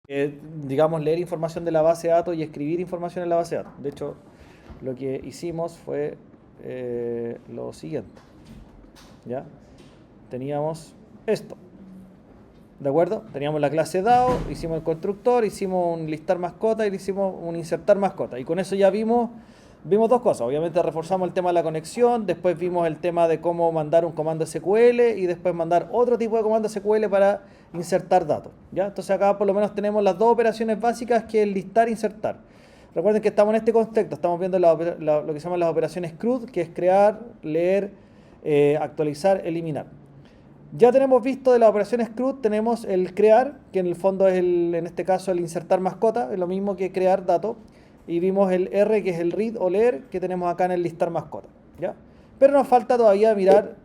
digamos, leer información de la base de datos y escribir información en la base de datos. De hecho, lo que hicimos fue lo siguiente, ¿ya? Teníamos esto, ¿de acuerdo? Teníamos la clase DAO, hicimos el constructor, hicimos un listar mascota y hicimos un insertar mascota. Y con eso ya vimos dos cosas. Obviamente reforzamos el tema de la conexión, después vimos el tema de cómo mandar un comando SQL y después mandar otro tipo de comando SQL para insertar datos, ¿ya? Entonces acá por lo menos tenemos las dos operaciones básicas, que es listar e insertar. Recuerden que estamos en este contexto, estamos viendo lo que se llaman las operaciones CRUD, que es crear, leer, actualizar, eliminar. Ya tenemos visto de las operaciones CRUD, tenemos el crear, que en el fondo es en este caso el insertar mascota, es lo mismo que crear datos. Y vimos el R, que es el read o leer, que tenemos acá en el listar mascota, ¿ya? Pero nos falta todavía mirar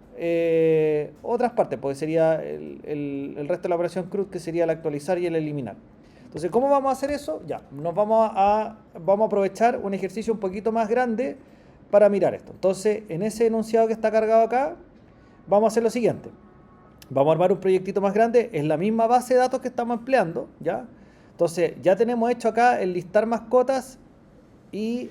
otras partes, porque sería el resto de la operación CRUD, que sería el actualizar y el eliminar. Entonces, ¿cómo vamos a hacer eso? Ya, vamos a aprovechar un ejercicio un poquito más grande para mirar esto. Entonces, en ese enunciado que está cargado acá, vamos a hacer lo siguiente. Vamos a armar un proyectito más grande, es la misma base de datos que estamos empleando, ¿ya? Entonces, ya tenemos hecho acá el listar mascotas y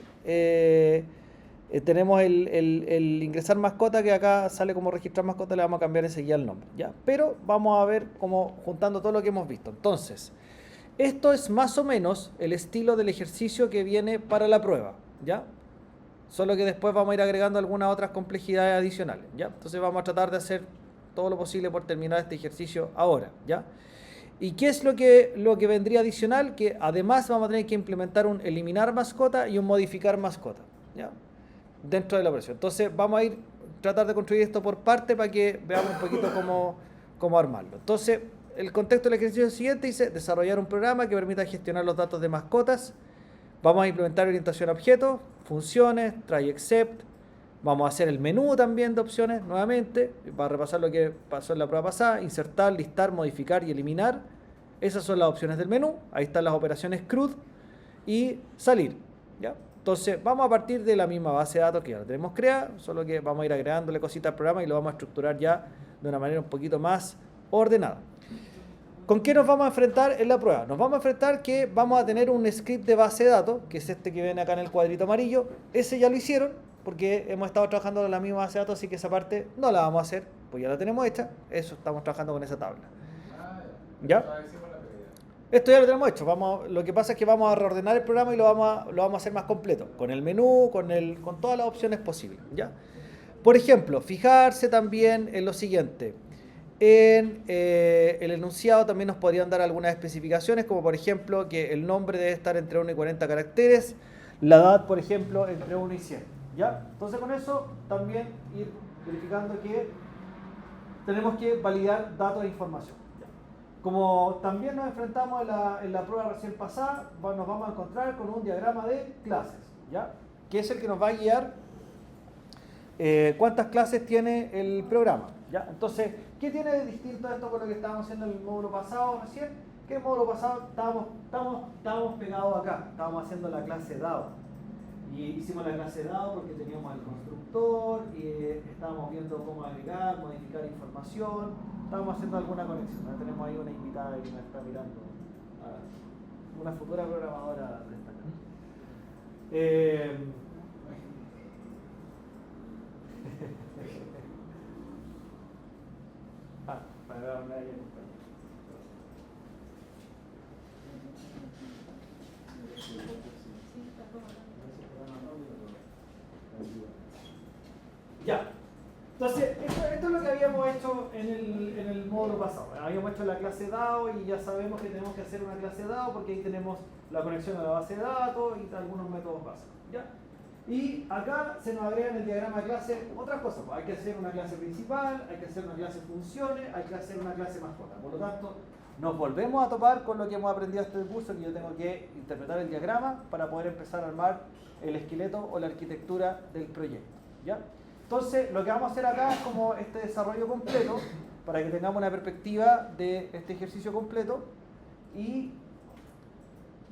tenemos el ingresar mascota, que acá sale como registrar mascota, le vamos a cambiar enseguida el nombre, ¿ya? Pero vamos a ver como juntando todo lo que hemos visto. Entonces, esto es más o menos el estilo del ejercicio que viene para la prueba, ¿ya? Solo que después vamos a ir agregando algunas otras complejidades adicionales, ¿ya? Entonces vamos a tratar de hacer todo lo posible por terminar este ejercicio ahora, ¿ya? ¿Y qué es lo que vendría adicional? Que además vamos a tener que implementar un eliminar mascota y un modificar mascota, ¿ya? Dentro de la operación. Entonces vamos a ir tratar de construir esto por parte para que veamos un poquito cómo armarlo. Entonces, el contexto del ejercicio siguiente dice desarrollar un programa que permita gestionar los datos de mascotas. Vamos a implementar orientación a objetos, funciones, try except. Vamos a hacer el menú también de opciones nuevamente, para repasar lo que pasó en la prueba pasada: insertar, listar, modificar y eliminar. Esas son las opciones del menú. Ahí están las operaciones CRUD y salir, ¿ya? Entonces vamos a partir de la misma base de datos que ya la tenemos creada, solo que vamos a ir agregándole cositas al programa y lo vamos a estructurar ya de una manera un poquito más ordenada. ¿Con qué nos vamos a enfrentar en la prueba? Nos vamos a enfrentar que vamos a tener un script de base de datos, que es este que ven acá en el cuadrito amarillo. Ese ya lo hicieron, porque hemos estado trabajando en la misma base de datos, así que esa parte no la vamos a hacer, pues ya la tenemos hecha. Eso, estamos trabajando con esa tabla. ¿Ya? Esto ya lo tenemos hecho. Lo que pasa es que vamos a reordenar el programa y lo vamos a hacer más completo, con el menú, con todas las opciones posibles, ¿ya? Por ejemplo, fijarse también en lo siguiente. En el enunciado también nos podrían dar algunas especificaciones, como por ejemplo que el nombre debe estar entre 1 y 40 caracteres, la edad, por ejemplo, entre 1 y 100, ¿ya? Entonces con eso también ir verificando que tenemos que validar datos e información, ¿ya? Como también nos enfrentamos en la prueba recién pasada, nos vamos a encontrar con un diagrama de clases, ¿ya? Que es el que nos va a guiar cuántas clases tiene el programa, ¿ya? Entonces, ¿qué tiene de distinto esto con lo que estábamos haciendo en el módulo pasado recién? Que en el módulo pasado estábamos pegados acá, estábamos haciendo la clase DAO. Y hicimos la clase DAO porque teníamos el constructor y estábamos viendo cómo agregar, modificar información, estábamos haciendo alguna conexión. Ahora tenemos ahí una invitada que nos está mirando, una futura programadora destacada. Para darme ahí el ya. Entonces, esto es lo que habíamos hecho en el módulo pasado. Habíamos hecho la clase DAO y ya sabemos que tenemos que hacer una clase DAO porque ahí tenemos la conexión a la base de datos y algunos métodos básicos, ¿ya? Y acá se nos agrega en el diagrama de clase otras cosas. Hay que hacer una clase principal, hay que hacer una clase funciones, hay que hacer una clase mascota. Por lo tanto, nos volvemos a topar con lo que hemos aprendido este curso, que yo tengo que interpretar el diagrama para poder empezar a armar el esqueleto o la arquitectura del proyecto, ¿ya? Entonces, lo que vamos a hacer acá es como este desarrollo completo, para que tengamos una perspectiva de este ejercicio completo y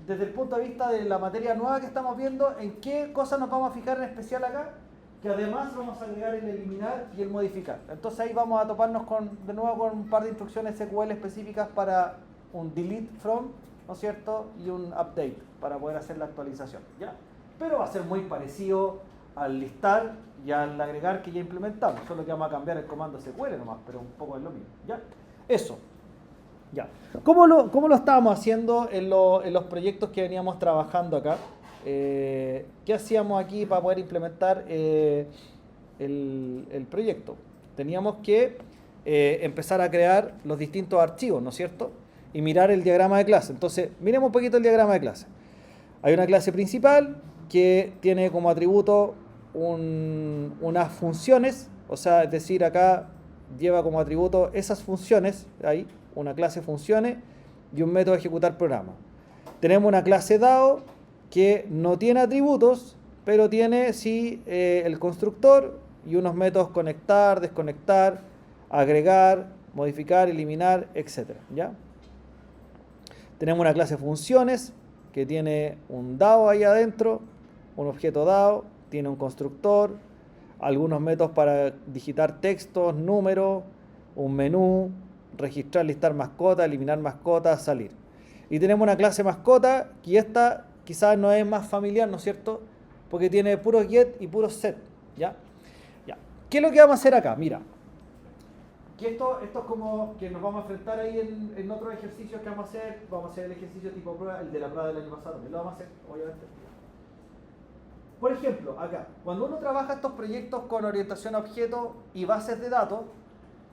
desde el punto de vista de la materia nueva que estamos viendo, en qué cosas nos vamos a fijar en especial acá, que además vamos a agregar el eliminar y el modificar. Entonces ahí vamos a toparnos de nuevo con un par de instrucciones SQL específicas para un delete from ¿no es cierto? Y un update para poder hacer la actualización, ¿ya? Pero va a ser muy parecido al listar y al agregar que ya implementamos, solo que vamos a cambiar el comando SQL nomás, pero un poco es lo mismo, ¿ya? Eso, ya. ¿Cómo lo estábamos haciendo en los proyectos que veníamos trabajando acá? ¿Qué hacíamos aquí para poder implementar el proyecto? Teníamos que empezar a crear los distintos archivos, ¿no es cierto? Y mirar el diagrama de clase. Entonces, miremos un poquito el diagrama de clase. Hay una clase principal que tiene como atributo unas funciones, o sea, es decir, acá lleva como atributo esas funciones, ahí, una clase funciones y un método ejecutar programa. Tenemos una clase DAO que no tiene atributos, pero tiene sí el constructor y unos métodos conectar, desconectar, agregar, modificar, eliminar, etc. ¿Ya? Tenemos una clase funciones que tiene un DAO ahí adentro, un objeto DAO, tiene un constructor, algunos métodos para digitar textos, números, un menú, registrar, listar mascota, eliminar mascotas, salir. Y tenemos una clase mascota y esta quizás no es más familiar, ¿no es cierto? Porque tiene puros get y puros set, ¿ya? Ya. ¿Qué es lo que vamos a hacer acá? Mira, que esto es como que nos vamos a enfrentar ahí en otros ejercicios que vamos a hacer el ejercicio tipo prueba, el de la prueba del año pasado, también lo vamos a hacer, obviamente. Por ejemplo, acá, cuando uno trabaja estos proyectos con orientación a objetos y bases de datos,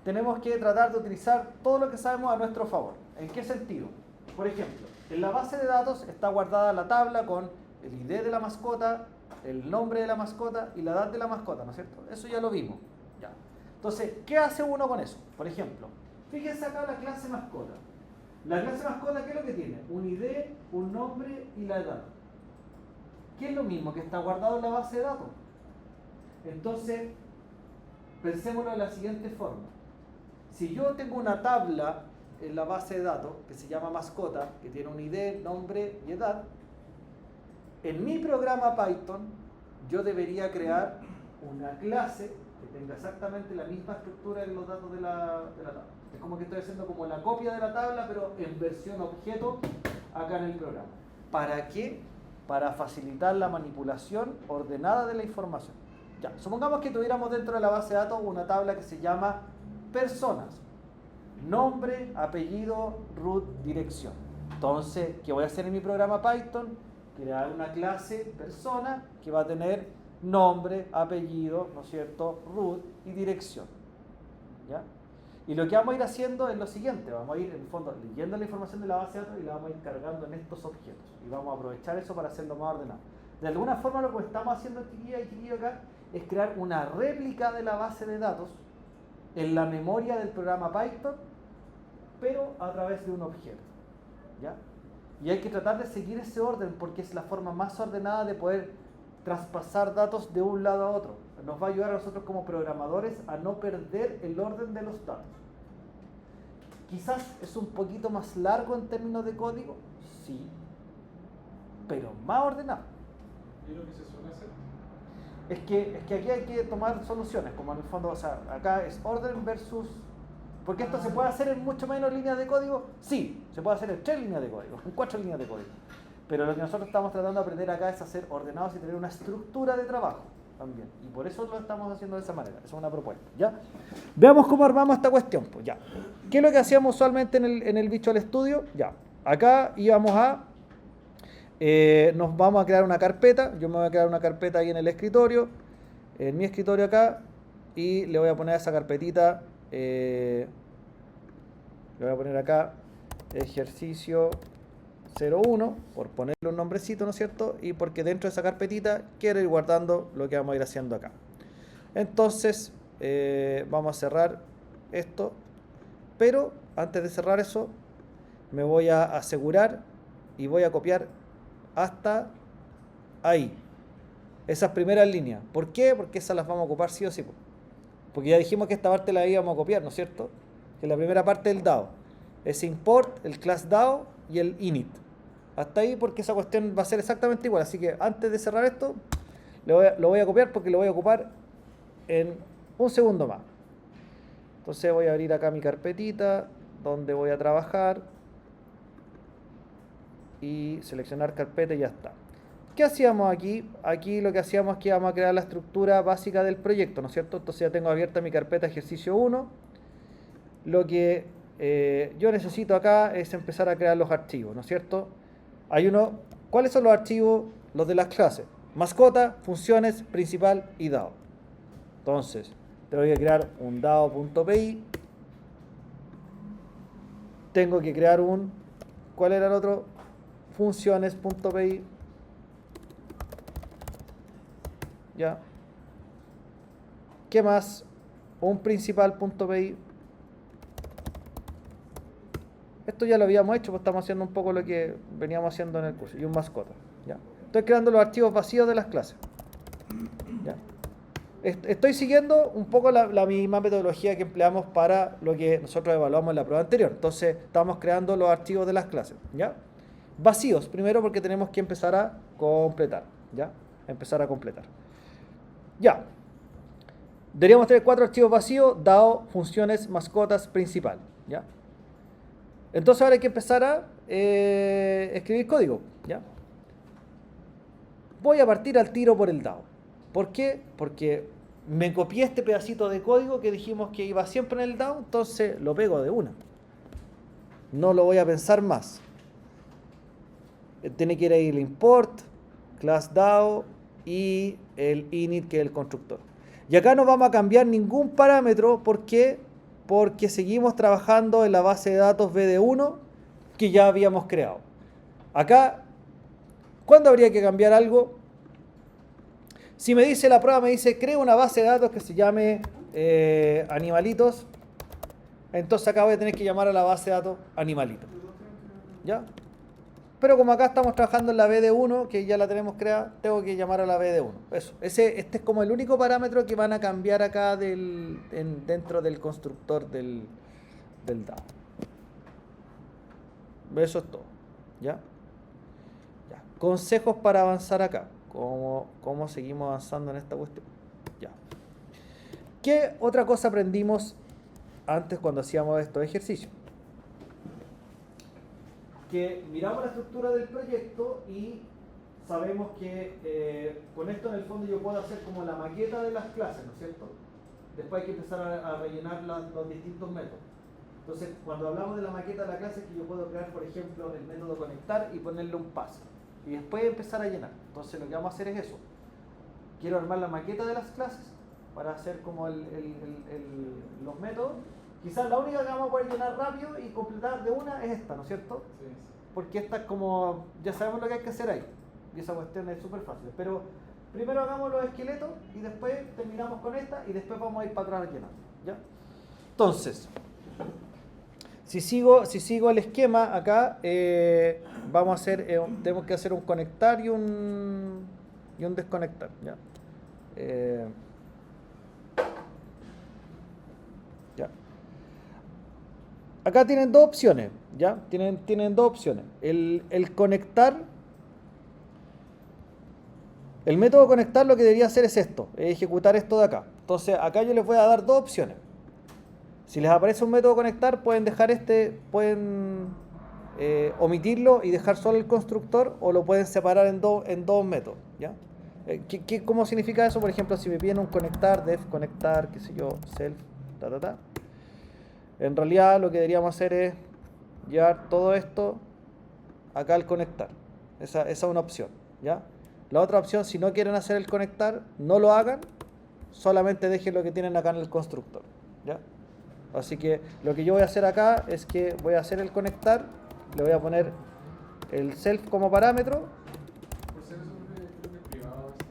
tenemos que tratar de utilizar todo lo que sabemos a nuestro favor. ¿En qué sentido? Por ejemplo, en la base de datos está guardada la tabla con el ID de la mascota, el nombre de la mascota y la edad de la mascota, ¿no es cierto? Eso ya lo vimos. Ya. Entonces, ¿qué hace uno con eso? Por ejemplo, fíjense acá la clase mascota. La clase mascota, ¿qué es lo que tiene? Un ID, un nombre y la edad. ¿Qué es lo mismo que está guardado en la base de datos? Entonces, pensémoslo de la siguiente forma. Si yo tengo una tabla en la base de datos que se llama mascota, que tiene un ID, nombre y edad, en mi programa Python yo debería crear una clase que tenga exactamente la misma estructura que los datos de la tabla. Es como que estoy haciendo como la copia de la tabla, pero en versión objeto acá en el programa. ¿Para qué? Para facilitar la manipulación ordenada de la información. Ya, supongamos que tuviéramos dentro de la base de datos una tabla que se llama personas. Nombre, apellido, root, dirección. Entonces, ¿qué voy a hacer en mi programa Python? Crear una clase persona que va a tener nombre, apellido, ¿no es cierto?, root y dirección. ¿Ya? Y lo que vamos a ir haciendo es lo siguiente, vamos a ir en el fondo leyendo la información de la base de datos y la vamos a ir cargando en estos objetos. Y vamos a aprovechar eso para hacerlo más ordenado. De alguna forma lo que estamos haciendo chiquillo acá es crear una réplica de la base de datos en la memoria del programa Python, pero a través de un objeto. ¿Ya? Y hay que tratar de seguir ese orden porque es la forma más ordenada de poder traspasar datos de un lado a otro. Nos va a ayudar a nosotros como programadores a no perder el orden de los datos. Quizás es un poquito más largo en términos de código, sí, pero más ordenado. ¿Y lo que se suele hacer? Es que aquí hay que tomar soluciones, como en el fondo, o sea, acá es orden versus... Porque esto se puede hacer en mucho menos líneas de código, sí, se puede hacer en 3 líneas de código, en 4 líneas de código. Pero lo que nosotros estamos tratando de aprender acá es hacer ordenados y tener una estructura de trabajo también. Y por eso lo estamos haciendo de esa manera. Esa es una propuesta. ¿Ya? Veamos cómo armamos esta cuestión. Pues ya. ¿Qué es lo que hacíamos usualmente en el Visual Studio? Ya. Acá íbamos a... nos vamos a crear una carpeta. Yo me voy a crear una carpeta ahí en el escritorio. En mi escritorio acá. Y le voy a poner a esa carpetita... le voy a poner acá ejercicio 01, por ponerle un nombrecito, ¿no es cierto? Y porque dentro de esa carpetita quiero ir guardando lo que vamos a ir haciendo acá. Entonces, vamos a cerrar esto, pero antes de cerrar eso, me voy a asegurar y voy a copiar hasta ahí, esas primeras líneas. ¿Por qué? Porque esas las vamos a ocupar sí o sí. Porque ya dijimos que esta parte la íbamos a copiar, ¿no es cierto? Que la primera parte del DAO es import, el class DAO y el init. Hasta ahí porque esa cuestión va a ser exactamente igual. Así que antes de cerrar esto, lo voy a copiar porque lo voy a ocupar en un segundo más. Entonces voy a abrir acá mi carpetita donde voy a trabajar. y seleccionar carpeta y ya está. ¿Qué hacíamos aquí? Aquí lo que hacíamos es que íbamos a crear la estructura básica del proyecto, ¿no es cierto? Entonces ya tengo abierta mi carpeta ejercicio 1. Lo que yo necesito acá es empezar a crear los archivos, ¿no es cierto? ¿Cuáles son los archivos? Los de las clases. Mascota, funciones, principal y DAO. Entonces, tengo que crear un DAO.py. Tengo que crear ¿cuál era el otro? Funciones.py. ¿Ya? ¿Qué más? Un principal.py. Esto ya lo habíamos hecho, pues estamos haciendo un poco lo que veníamos haciendo en el curso. Y un mascota. ¿Ya? Estoy creando los archivos vacíos de las clases. ¿Ya? Estoy siguiendo un poco la misma metodología que empleamos para lo que nosotros evaluamos en la prueba anterior. Entonces, estamos creando los archivos de las clases. ¿Ya? Vacíos, primero porque tenemos que empezar a completar. ¿Ya? Empezar a completar. Ya. Deberíamos tener 4 archivos vacíos: DAO, funciones, mascotas, principal. ¿Ya? Entonces ahora hay que empezar a escribir código. ¿Ya? Voy a partir al tiro por el DAO. ¿Por qué? Porque me copié este pedacito de código que dijimos que iba siempre en el DAO, entonces lo pego de una. No lo voy a pensar más. Tiene que ir ahí el import, class DAO y el init, que es el constructor. Y acá no vamos a cambiar ningún parámetro. ¿Por qué? Porque seguimos trabajando en la base de datos VD1 que ya habíamos creado. Acá, ¿cuándo habría que cambiar algo? Si me dice la prueba, me dice, crea una base de datos que se llame animalitos. Entonces acá voy a tener que llamar a la base de datos animalitos. ¿Ya? Pero como acá estamos trabajando en la VD1, que ya la tenemos creada, tengo que llamar a la VD1. Eso. Este es como el único parámetro que van a cambiar acá dentro del constructor del DAO. Eso es todo. ¿Ya? Ya. Consejos para avanzar acá. ¿Cómo seguimos avanzando en esta cuestión? Ya. ¿Qué otra cosa aprendimos antes cuando hacíamos estos ejercicios? Que miramos la estructura del proyecto y sabemos que con esto en el fondo yo puedo hacer como la maqueta de las clases, ¿no es cierto? Después hay que empezar a rellenar los distintos métodos. Entonces, cuando hablamos de la maqueta de la clase, es que yo puedo crear, por ejemplo, el método conectar y ponerle un paso. Y después empezar a llenar. Entonces, lo que vamos a hacer es eso. Quiero armar la maqueta de las clases para hacer como los métodos. Quizás la única que vamos a poder llenar rápido y completar de una es esta, ¿no es cierto? Sí. Porque esta es como, ya sabemos lo que hay que hacer ahí. Y esa cuestión es súper fácil. Pero primero hagamos los esqueletos y después terminamos con esta y después vamos a ir para atrás llenando. ¿Ya? Entonces, si sigo el esquema acá, vamos a hacer, tenemos que hacer un conectar y un desconectar. ¿Ya? Ya. Acá tienen dos opciones, ¿ya? Tienen dos opciones. El conectar, el método conectar lo que debería hacer es esto, es ejecutar esto de acá. Entonces acá yo les voy a dar dos opciones. Si les aparece un método conectar, pueden dejar pueden omitirlo y dejar solo el constructor, o lo pueden separar en dos métodos, ¿ya? ¿Cómo significa eso? Por ejemplo, si me piden un conectar, def conectar, qué sé yo, self, En realidad lo que deberíamos hacer es llevar todo esto acá al conectar. Esa es una opción, ¿ya? La otra opción, si no quieren hacer el conectar, no lo hagan, solamente dejen lo que tienen acá en el constructor, ¿ya? Así que lo que yo voy a hacer acá es que voy a hacer el conectar, le voy a poner el self como parámetro. Por ser eso creo que privado esto.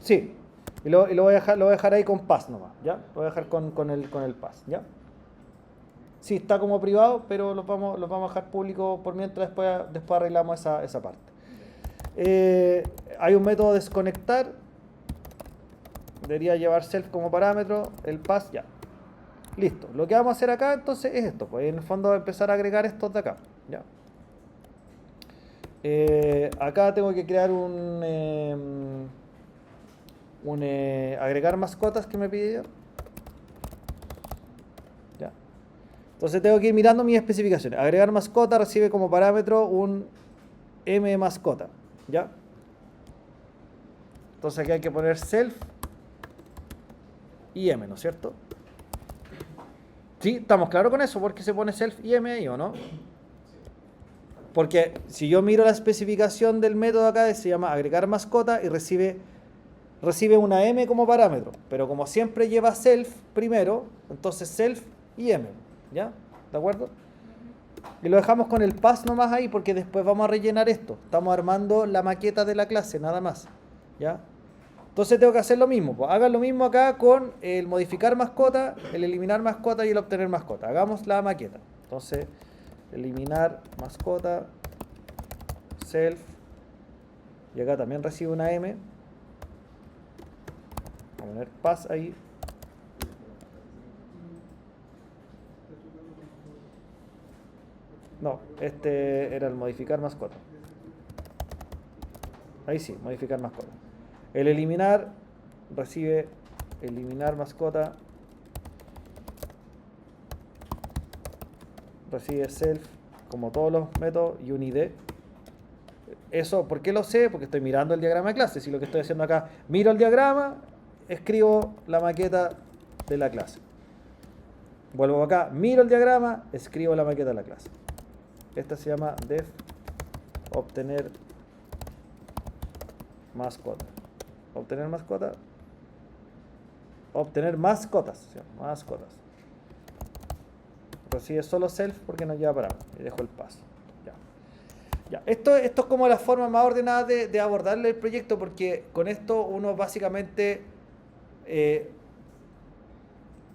Sí, y lo voy a dejar ahí con pass nomás, ¿ya? Lo voy a dejar con el pass, ¿ya? Sí, está como privado, pero lo vamos a dejar público por mientras, después arreglamos esa parte. Hay un método desconectar, debería llevar self como parámetro, el pass, ya. Listo. Lo que vamos a hacer acá entonces es esto, pues en el fondo empezar a agregar estos de acá, ¿ya? Acá tengo que crear agregar mascotas que me pidieron. Entonces tengo que ir mirando mis especificaciones. Agregar mascota recibe como parámetro un m mascota, ¿ya? Entonces aquí hay que poner self y m, ¿no es cierto? ¿Sí? ¿Estamos claros con eso? ¿Por qué se pone self y m ahí o no? Porque si yo miro la especificación del método acá, se llama agregar mascota y recibe una m como parámetro. Pero como siempre lleva self primero, entonces self y m, ¿ya? ¿De acuerdo? Y lo dejamos con el pass nomás ahí porque después vamos a rellenar esto. Estamos armando la maqueta de la clase, nada más, ¿ya? Entonces tengo que hacer lo mismo. Pues hagan lo mismo acá con el modificar mascota, el eliminar mascota y el obtener mascota. Hagamos la maqueta. Entonces, eliminar mascota, self, y acá también recibe una m. Vamos a poner pass ahí. No, este era el modificar mascota. Ahí sí, modificar mascota. El eliminar recibe eliminar mascota, recibe self, como todos los métodos, y un id. Eso, ¿por qué lo sé? Porque estoy mirando el diagrama de clase. Si lo que estoy haciendo acá, miro el diagrama, escribo la maqueta de la clase. Vuelvo acá, miro el diagrama, escribo la maqueta de la clase. Esta se llama def obtener mascota. Obtener mascota. Obtener mascotas. ¿Sí? Mascotas. Recibe solo self porque no lleva parámetro. Y dejo el paso. Ya. Ya. Esto es como la forma más ordenada de abordarle el proyecto, porque con esto uno básicamente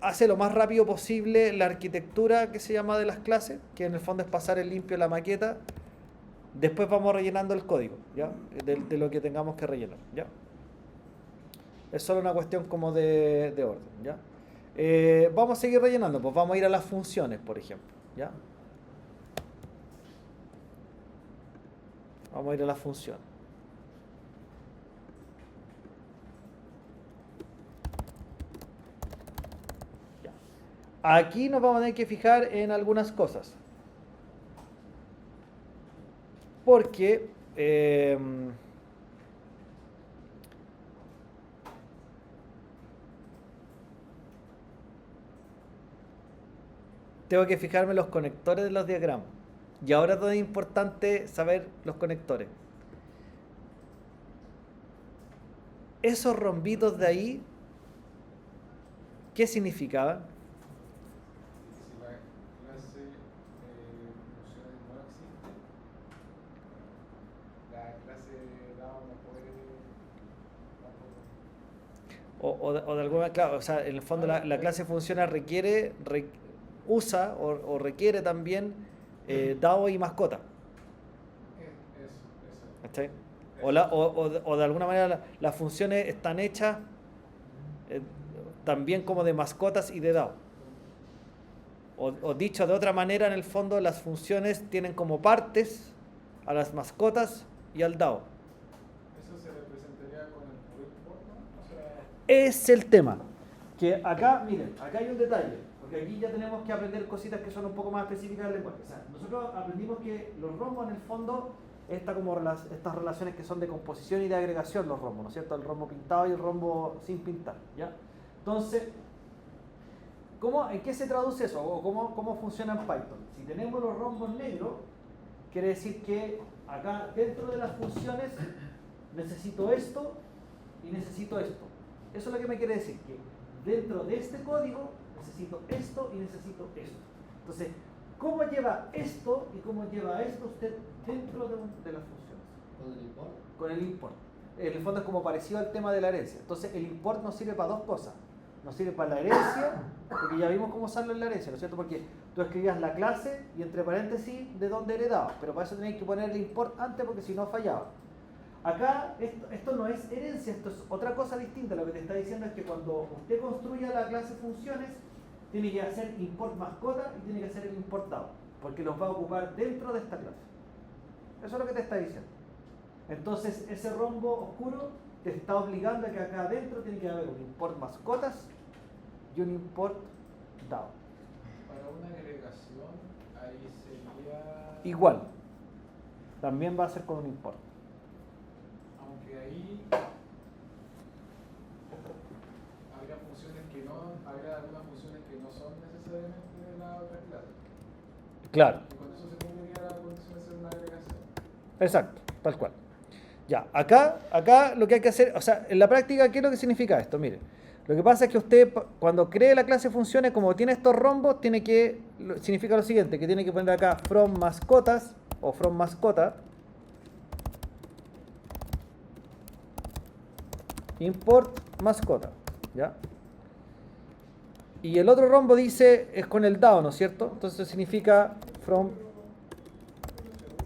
hace lo más rápido posible la arquitectura que se llama de las clases, que en el fondo es pasar en limpio la maqueta. Después vamos rellenando el código, ¿ya? De lo que tengamos que rellenar, ¿ya? Es solo una cuestión como de orden, ¿ya? Vamos a seguir rellenando, pues vamos a ir a las funciones, por ejemplo, ¿ya? Vamos a ir a las funciones. Ya. Aquí nos vamos a tener que fijar en algunas cosas. Porque tengo que fijarme en los conectores de los diagramas. Y ahora todo es importante saber los conectores. Esos rombitos de ahí, ¿qué significaban? Si la clase funciones no existe, la clase DAO no puede tampoco. O de alguna, claro, o sea, en el fondo la clase funciona, usa o requiere también DAO y mascota. Eso. ¿Cachai? O de alguna manera las funciones están hechas también como de mascotas y de DAO. O dicho de otra manera, en el fondo las funciones tienen como partes a las mascotas y al DAO. Eso se representaría con el puro import, ¿no? O sea, Es el tema. Que acá, miren, acá hay un detalle. Porque aquí ya tenemos que aprender cositas que son un poco más específicas del lenguaje. O sea, nosotros aprendimos que los rombos en el fondo, estas relaciones que son de composición y de agregación, los rombos, ¿no es cierto? El rombo pintado y el rombo sin pintar, ¿ya? Entonces, ¿en qué se traduce eso? ¿O cómo funciona en Python? Si tenemos los rombos negros, quiere decir que acá dentro de las funciones necesito esto y necesito esto. Eso es lo que me quiere decir, que dentro de este código necesito esto y necesito esto. Entonces, ¿cómo lleva esto y cómo lleva esto usted dentro de las funciones? ¿Con el import? Con el import. En el fondo es como parecido al tema de la herencia. Entonces, el import nos sirve para dos cosas. Nos sirve para la herencia, porque ya vimos cómo usarlo en la herencia, ¿no es cierto? Porque tú escribías la clase y entre paréntesis de dónde heredabas, pero para eso tenías que poner el import antes porque si no fallaba. Acá esto no es herencia, esto es otra cosa distinta. Lo que te está diciendo es que cuando usted construya la clase funciones, tiene que hacer import mascota y tiene que hacer el importado, porque los va a ocupar dentro de esta clase. Eso es lo que te está diciendo. Entonces, ese rombo oscuro te está obligando a que acá adentro tiene que haber un import mascotas y un import DAO. para una agregación, ahí sería. Igual. también va a ser con un import. Aunque ahí habría funciones que no, habría algunas funciones que no son necesariamente de la otra clase. Claro, Y con eso se cumpliría la condición de ser una agregación. exacto, tal cual. Ya, acá lo que hay que hacer, o sea, en la práctica, ¿qué es lo que significa esto? Mire, lo que pasa es que usted cuando cree la clase funciones, como tiene estos rombos, significa lo siguiente, que tiene que poner acá from mascotas o from mascota, import mascota, ¿ya? Y el otro rombo dice, es con el DAO, ¿no es cierto? Entonces significa from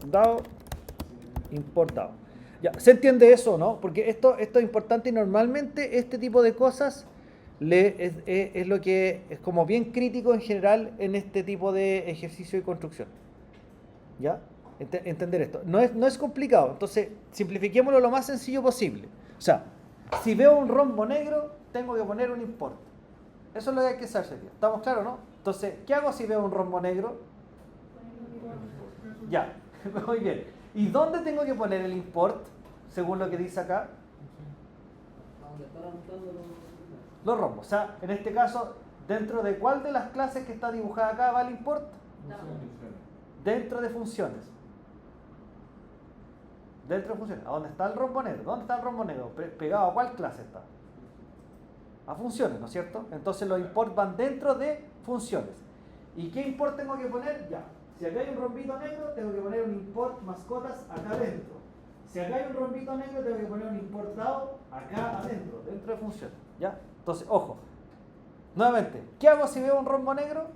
DAO, import DAO. Ya, ¿se entiende eso, no? Porque esto es importante y normalmente este tipo de cosas es lo que es como bien crítico en general en este tipo de ejercicio y construcción. ¿Ya? Entender esto. No es complicado, entonces simplifiquémoslo lo más sencillo posible. O sea, si veo un rombo negro, tengo que poner un import. Eso es lo que hay que hacer aquí. ¿Estamos claros, no? Entonces, ¿qué hago si veo un rombo negro? Ya, muy bien. ¿Y dónde tengo que poner el import? Según lo que dice acá. Los rombos. O sea, en este caso, ¿dentro de cuál de las clases que está dibujada acá va el import? Dentro de funciones. Dentro de funciones. ¿A dónde está el rombo negro? ¿Dónde está el rombo negro? ¿Pegado a cuál clase está? A funciones, ¿no es cierto? Entonces los imports van dentro de funciones. ¿Y qué import tengo que poner? Ya. Si acá hay un rombito negro, tengo que poner un import mascotas acá adentro. Si acá hay un rombito negro, tengo que poner un import DAO acá adentro, dentro de funciones. ¿Ya? Entonces, ojo. Nuevamente, ¿qué hago si veo un rombo negro?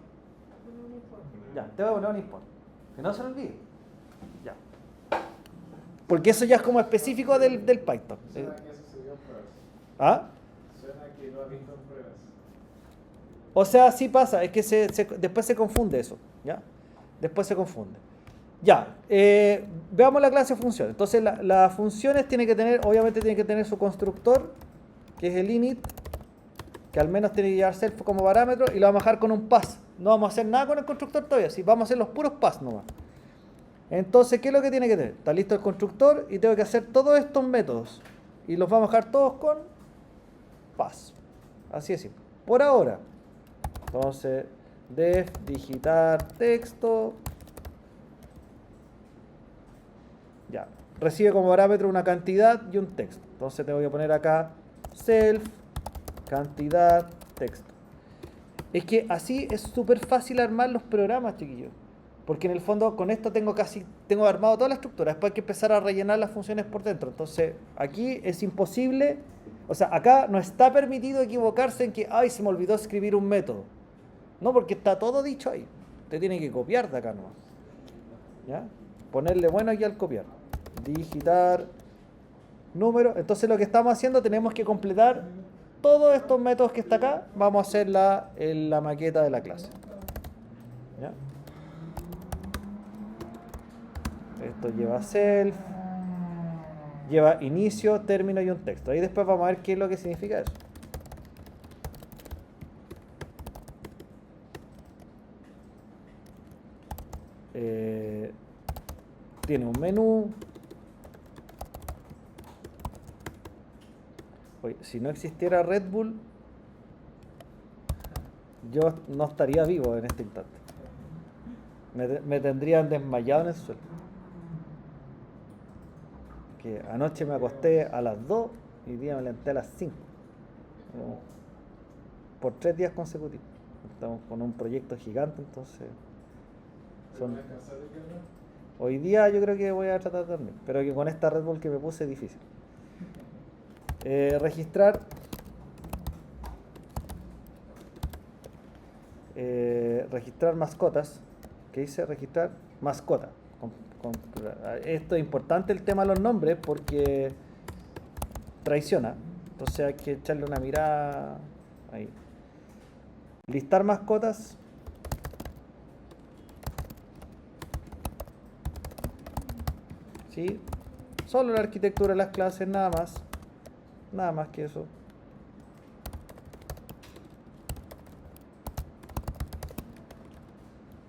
Ya, te voy a poner un import. Que no se lo olvide. Ya. Porque eso ya es como específico del Python. Suena que eso se dio en pruebas. ¿Ah? Suena que lo ha visto en pruebas. O sea, sí pasa, es que después se confunde eso, ¿ya? Después se confunde. Ya, veamos la clase función. Entonces, las funciones obviamente tienen que tener su constructor, que es el init, que al menos tiene que llevar self como parámetro, y lo vamos a dejar con un pass. No vamos a hacer nada con el constructor todavía, sí, vamos a hacer los puros pass nomás. Entonces, ¿qué es lo que tiene que tener? Está listo el constructor y tengo que hacer todos estos métodos. Y los vamos a dejar todos con pass. Así es simple. Por ahora. Entonces, def digitar texto. Ya. Recibe como parámetro una cantidad y un texto. Entonces tengo que poner acá self, cantidad, texto. Es que así es súper fácil armar los programas, chiquillos. Porque en el fondo con esto tengo armado toda la estructura. Después hay que empezar a rellenar las funciones por dentro. Entonces aquí es imposible. O sea, acá no está permitido equivocarse en que, ay, se me olvidó escribir un método. No, porque está todo dicho ahí. Usted tiene que copiar de acá nomás. ¿Ya? Ponerle bueno aquí al copiar. Digitar número. Entonces lo que estamos haciendo, tenemos que completar todos estos métodos que está acá. Vamos a hacer la maqueta de la clase. ¿Ya? Esto lleva self, lleva inicio, término y un texto. Ahí después vamos a ver qué es lo que significa eso. Tiene un menú. Oye, si no existiera Red Bull, yo no estaría vivo en este instante. Me tendrían desmayado en el suelo. Que anoche me acosté a las 2 y hoy día me levanté a las 5. Por 3 días consecutivos. Estamos con un proyecto gigante, entonces. Hoy día yo creo que voy a tratar de dormir, pero que con esta Red Bull que me puse es difícil. Registrar. Registrar mascotas. ¿Qué dice? Registrar mascota. Esto es importante el tema de los nombres porque traiciona. Entonces hay que echarle una mirada ahí. Listar mascotas. ¿Sí? Solo la arquitectura de las clases, nada más. Nada más que eso.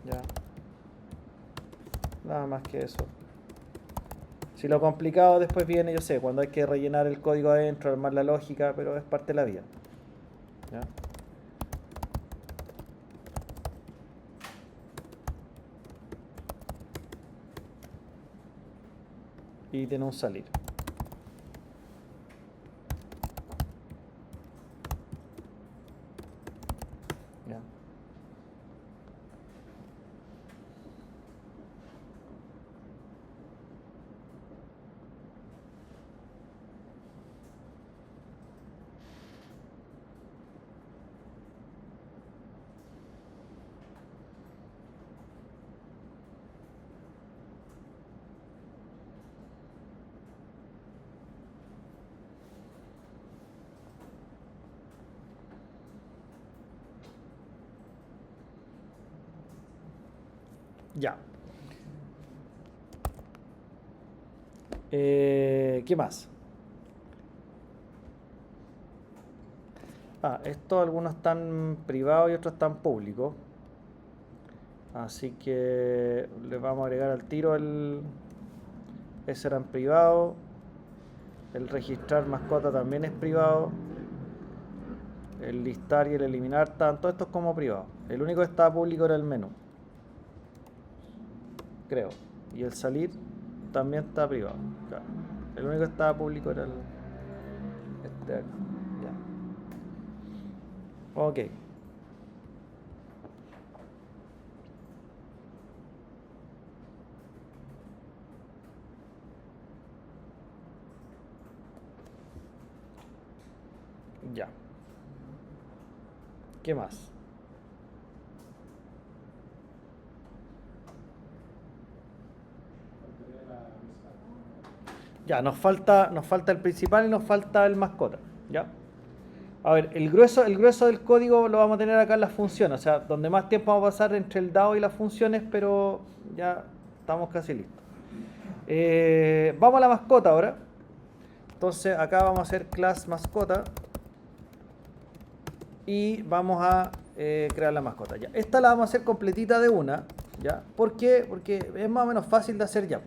Ya. Nada más que eso. Si lo complicado después viene, yo sé, cuando hay que rellenar el código adentro, armar la lógica, pero es parte de la vida. ¿Ya? Y tiene un salir. ¿Ya? Ya. ¿Qué más? Estos algunos están privados y otros están públicos. Así que les vamos a agregar al tiro ese era en privado. El registrar mascota también es privado. El listar y el eliminar están todos estos como privados. El único que estaba público era el menú, creo. Y el salir también está privado. Claro. El único que estaba público era este de acá. Ya. Ok. Ya. ¿Qué más? Ya, nos falta el principal y nos falta el mascota. ¿Ya? A ver, el grueso del código lo vamos a tener acá en las funciones. O sea, donde más tiempo vamos a pasar entre el DAO y las funciones, pero ya estamos casi listos. Vamos a la mascota ahora. Entonces acá vamos a hacer class mascota. Y vamos a crear la mascota. Ya. Esta la vamos a hacer completita de una. ¿Ya? ¿Por qué? Porque es más o menos fácil de hacer ya.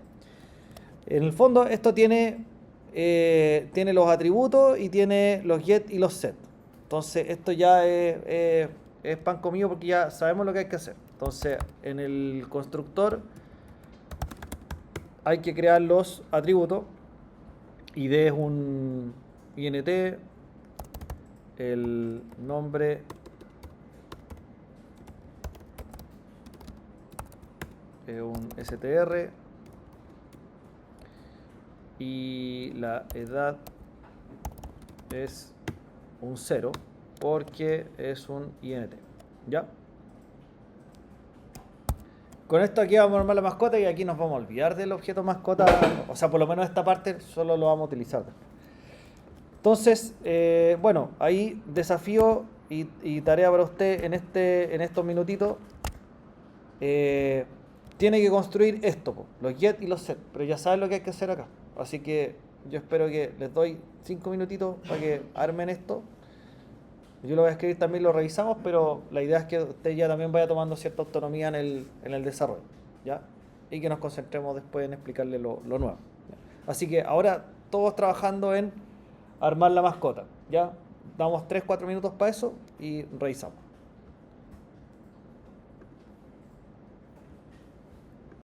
En el fondo esto tiene los atributos y tiene los get y los set. Entonces esto ya es pan comido porque ya sabemos lo que hay que hacer. Entonces en el constructor hay que crear los atributos. ID es un int, el nombre es un str y la edad es un 0 porque es un int. ¿Ya? Con esto aquí vamos a armar la mascota y aquí nos vamos a olvidar del objeto mascota. O sea, por lo menos esta parte solo lo vamos a utilizar. Entonces, bueno, ahí desafío y tarea para usted en estos minutitos. Tiene que construir esto, los get y los set, pero ya saben lo que hay que hacer acá. Así que yo espero que les doy 5 minutitos para que armen esto. Yo lo voy a escribir también, lo revisamos, pero la idea es que usted ya también vaya tomando cierta autonomía en el desarrollo, ¿ya? Y que nos concentremos después en explicarle lo nuevo. ¿Ya? Así que ahora todos trabajando en armar la mascota, ¿ya? Damos 3-4 minutos para eso y revisamos.